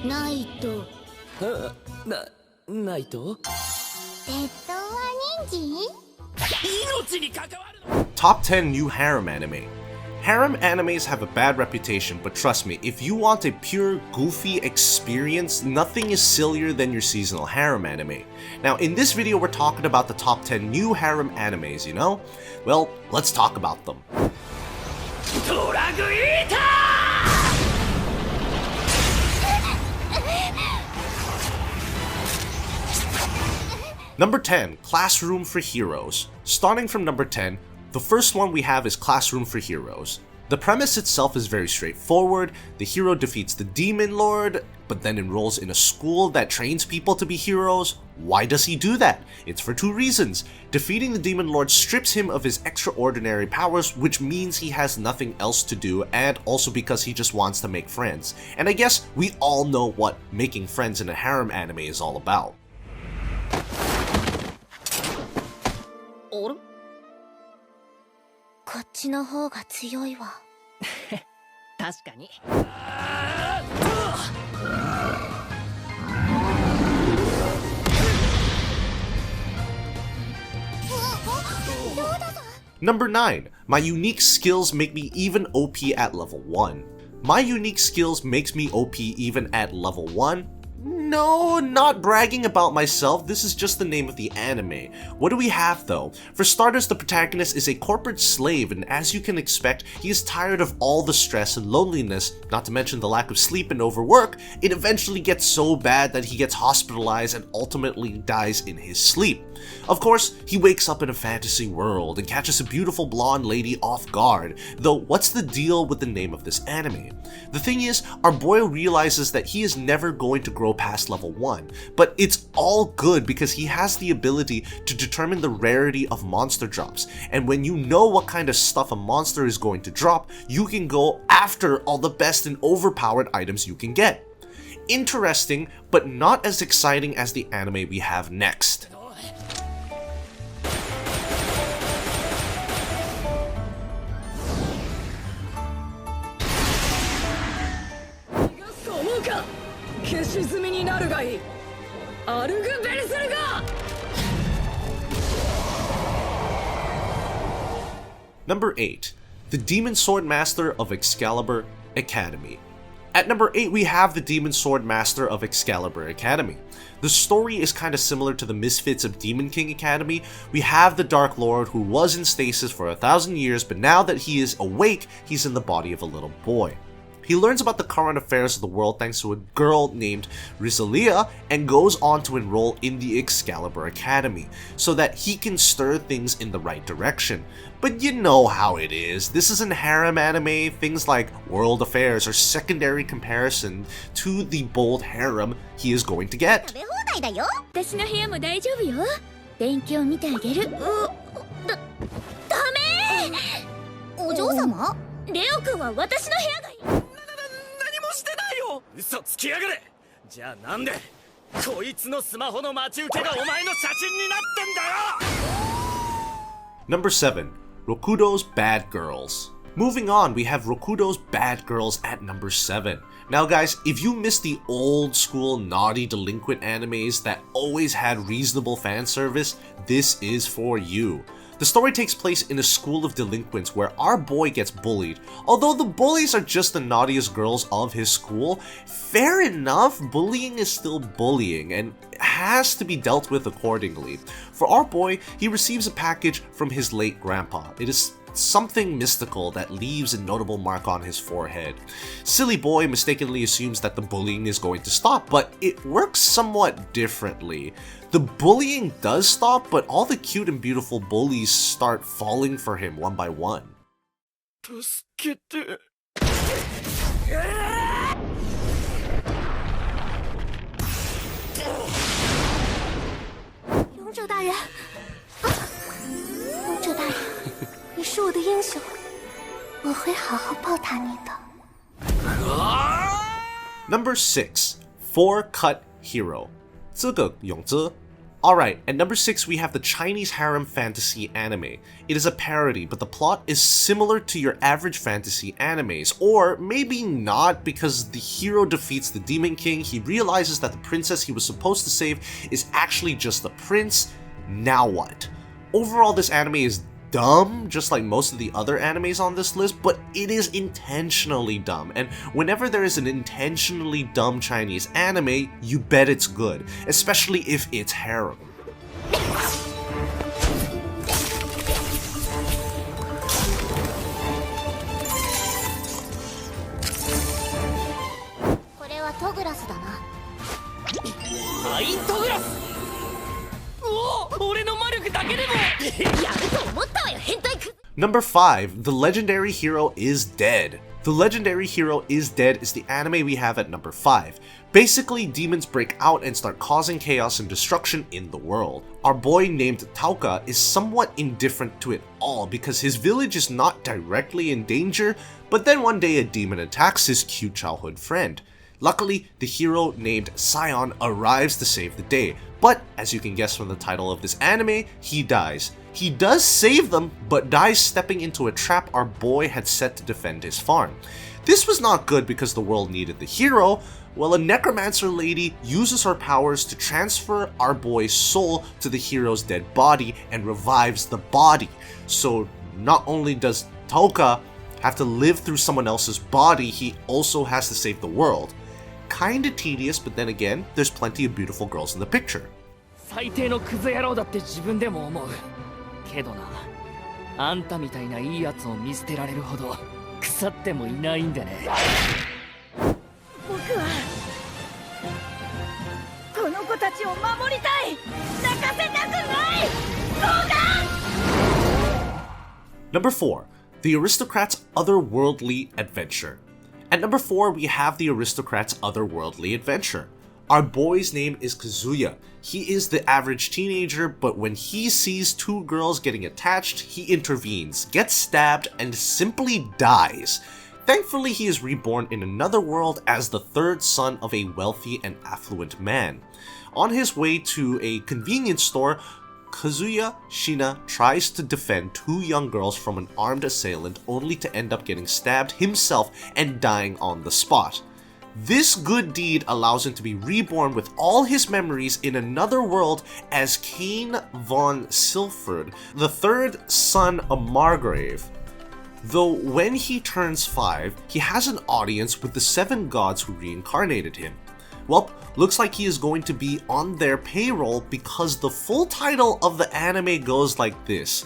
ないと。ないと？鉄塔は人参？命に関わるの。 Top 10 new harem anime. Harem animes have a bad reputation, but trust me, if you want a pure, goofy experience, nothing is sillier than your seasonal harem anime. Now, in this video, we're talking about the top 10 new harem animes, you know? Well, let's talk about them. Number 10, Classroom for Heroes. Starting from number 10, the first one we have is Classroom for Heroes. The premise itself is very straightforward. The hero defeats the Demon Lord, but then enrolls in a school that trains people to be heroes. Why does he do that? It's for two reasons. Defeating the Demon Lord strips him of his extraordinary powers, which means he has nothing else to do, and also because he just wants to make friends. And I guess we all know what making friends in a harem anime is all about. こっちの方が強いわ。確かに。Number 9. My unique skills make me even OP at level 1. My unique skills makes me OP even at level 1? No, not bragging about myself, this is just the name of the anime. What do we have though? For starters, the protagonist is a corporate slave, and as you can expect, he is tired of all the stress and loneliness, not to mention the lack of sleep and overwork. It eventually gets so bad that he gets hospitalized and ultimately dies in his sleep. Of course, he wakes up in a fantasy world and catches a beautiful blonde lady off guard, though what's the deal with the name of this anime? The thing is, our boy realizes that he is never going to grow past level 1, but it's all good because he has the ability to determine the rarity of monster drops, and when you know what kind of stuff a monster is going to drop, you can go after all the best and overpowered items you can get. Interesting, but not as exciting as the anime we have next. Number 8. The Demon Sword Master of Excalibur Academy. At number 8, we have the Demon Sword Master of Excalibur Academy. The story is kind of similar to the Misfits of Demon King Academy. We have the Dark Lord who was in stasis for 1,000 years, but now that he is awake, he's in the body of a little boy. He learns about the current affairs of the world thanks to a girl named Rizalia and goes on to enroll in the Excalibur Academy so that he can stir things in the right direction. But you know how it is. This is an harem anime. Things like world affairs are secondary comparison to the bold harem he is going to get. 私の部屋も大丈夫よ。勉強見てあげる。ダメ！お嬢様？レオ君は私の部屋がいい。何もしてないよ。嘘つきやがれ。じゃあなんでこいつのスマホの待ち受けがお前の写真になってんだよ。 Number 7. Rutos Bad Girls. Moving on, we have Rutos Bad Girls at number 7. Now guys, if you miss the old school naughty delinquent animes that always had reasonable fan service, this is for you. The story takes place in a school of delinquents where our boy gets bullied. Although the bullies are just the naughtiest girls of his school, fair enough, bullying is still bullying and has to be dealt with accordingly. For our boy, he receives a package from his late grandpa. It is something mystical that leaves a notable mark on his forehead. Silly boy mistakenly assumes that the bullying is going to stop, but it works somewhat differently. The bullying does stop, but all the cute and beautiful bullies start falling for him one by one. 助けて。勇者大人，勇者大人，你是我的英雄，我会好好报答你的。Number 6. Four Cut Hero. 这个勇者 Alright, at number 6 we have the Chinese harem fantasy anime. It is a parody, but the plot is similar to your average fantasy animes, or maybe not, because the hero defeats the Demon King, he realizes that the princess he was supposed to save is actually just the prince. Now what? Overall, this anime is dumb, just like most of the other animes on this list, but it is intentionally dumb, and whenever there is an intentionally dumb Chinese anime, you bet it's good, especially if it's harem. Number 5, the legendary hero is dead. The legendary hero is dead is the anime we have at number 5. Basically, demons break out and start causing chaos and destruction in the world. Our boy named Tauka is somewhat indifferent to it all because his village is not directly in danger, but then one day a demon attacks his cute childhood friend. Luckily, the hero named Sion arrives to save the day, but as you can guess from the title of this anime, he dies. He does save them, but dies stepping into a trap our boy had set to defend his farm. This was not good because the world needed the hero. Well, a necromancer lady uses her powers to transfer our boy's soul to the hero's dead body and revives the body. So not only does Tauka have to live through someone else's body, he also has to save the world. Kinda tedious, but then again, there's plenty of beautiful girls in the picture. Number 4, the Aristocrats' Otherworldly Adventure. At number 4, we have the Aristocrats' Otherworldly Adventure. Our boy's name is Kazuya. He is the average teenager, but when he sees two girls getting attached, he intervenes, gets stabbed, and simply dies. Thankfully, he is reborn in another world as the third son of a wealthy and affluent man. On his way to a convenience store, Kazuya Shina tries to defend two young girls from an armed assailant only to end up getting stabbed himself and dying on the spot. This good deed allows him to be reborn with all his memories in another world as Cain von Silford, the third son of Margrave. Though when he turns 5, he has an audience with the 7 gods who reincarnated him. Well, looks like he is going to be on their payroll because the full title of the anime goes like this: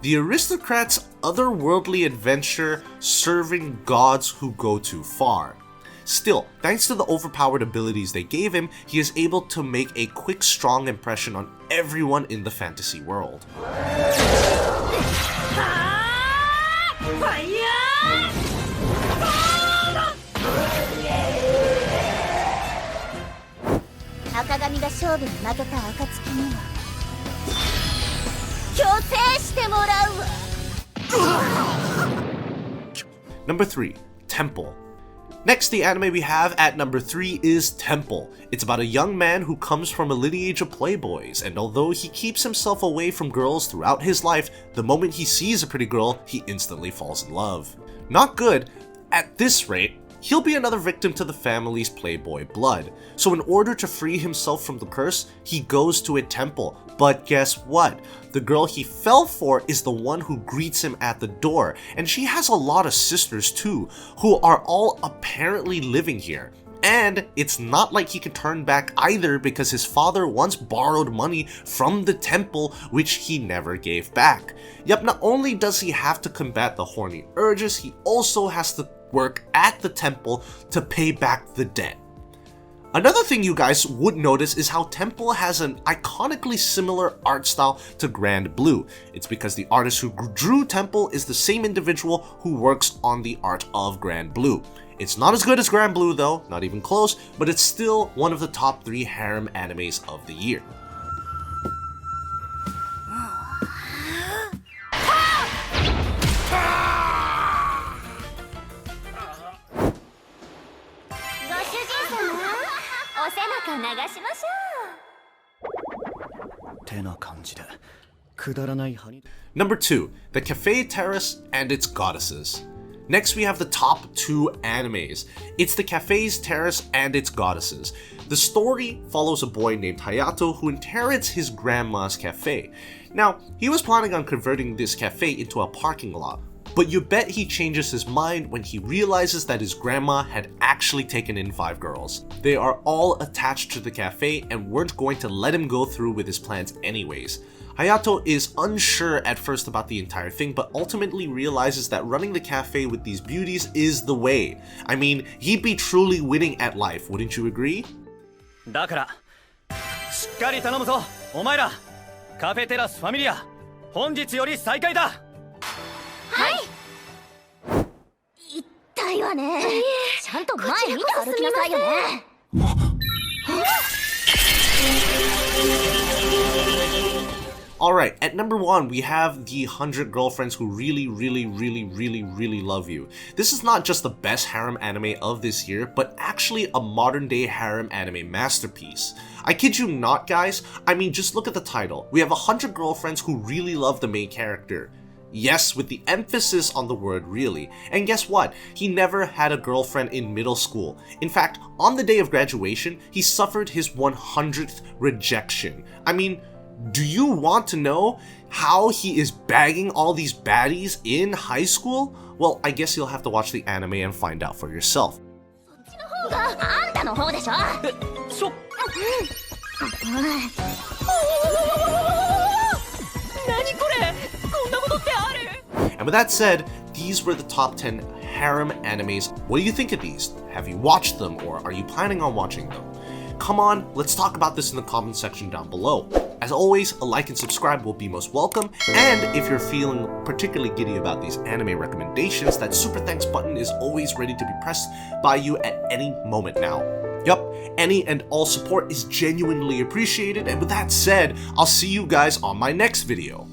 The Aristocrats' Otherworldly Adventure Serving Gods Who Go Too Far. Still, thanks to the overpowered abilities they gave him, he is able to make a quick, strong impression on everyone in the fantasy world. Number 3, Temple. Next, the anime we have at number 3 is Temple. It's about a young man who comes from a lineage of playboys, and although he keeps himself away from girls throughout his life, the moment he sees a pretty girl, he instantly falls in love. Not good. At this rate, he'll be another victim to the family's playboy blood. So in order to free himself from the curse, he goes to a temple. But guess what? The girl he fell for is the one who greets him at the door, and she has a lot of sisters too, who are all apparently living here. And it's not like he can turn back either because his father once borrowed money from the temple which he never gave back. Yep, not only does he have to combat the horny urges, he also has to work at the temple to pay back the debt. Another thing you guys would notice is how Temple has an iconically similar art style to Grand Blue. It's because the artist who drew Temple is the same individual who works on the art of Grand Blue. It's not as good as Grand Blue though, not even close, but it's still one of the top 3 harem animes of the year. Number 2, the Cafe Terrace and its goddesses. Next we have the top 2 animes. It's the Cafe Terrace and its goddesses. The story follows a boy named Hayato who inherits his grandma's cafe. Now, he was planning on converting this cafe into a parking lot, but you bet he changes his mind when he realizes that his grandma had actually taken in 5 girls. They are all attached to the cafe and weren't going to let him go through with his plans anyways. Hayato is unsure at first about the entire thing, but ultimately realizes that running the cafe with these beauties is the way. I mean, he'd be truly winning at life, wouldn't you agree? だからしっかり頼むぞお前らカフェテラスファミリア本日より再開だ痛いわねちゃんと前見て歩きなさいよね Alright, at number 1, we have the 100 girlfriends who really love you. This is not just the best harem anime of this year, but actually a modern day harem anime masterpiece. I kid you not, guys. I mean, just look at the title. We have 100 girlfriends who really love the main character. Yes, with the emphasis on the word really. And guess what? He never had a girlfriend in middle school. In fact, on the day of graduation, he suffered his 100th rejection. I mean, do you want to know how he is bagging all these baddies in high school? Well, I guess you'll have to watch the anime and find out for yourself. And with that said, these were the top 10 harem animes. What do you think of these? Have you watched them or are you planning on watching them? Come on, let's talk about this in the comment section down below. As always, a like and subscribe will be most welcome, and if you're feeling particularly giddy about these anime recommendations, that super thanks button is always ready to be pressed by you at any moment now. Yup, any and all support is genuinely appreciated, and with that said, I'll see you guys on my next video.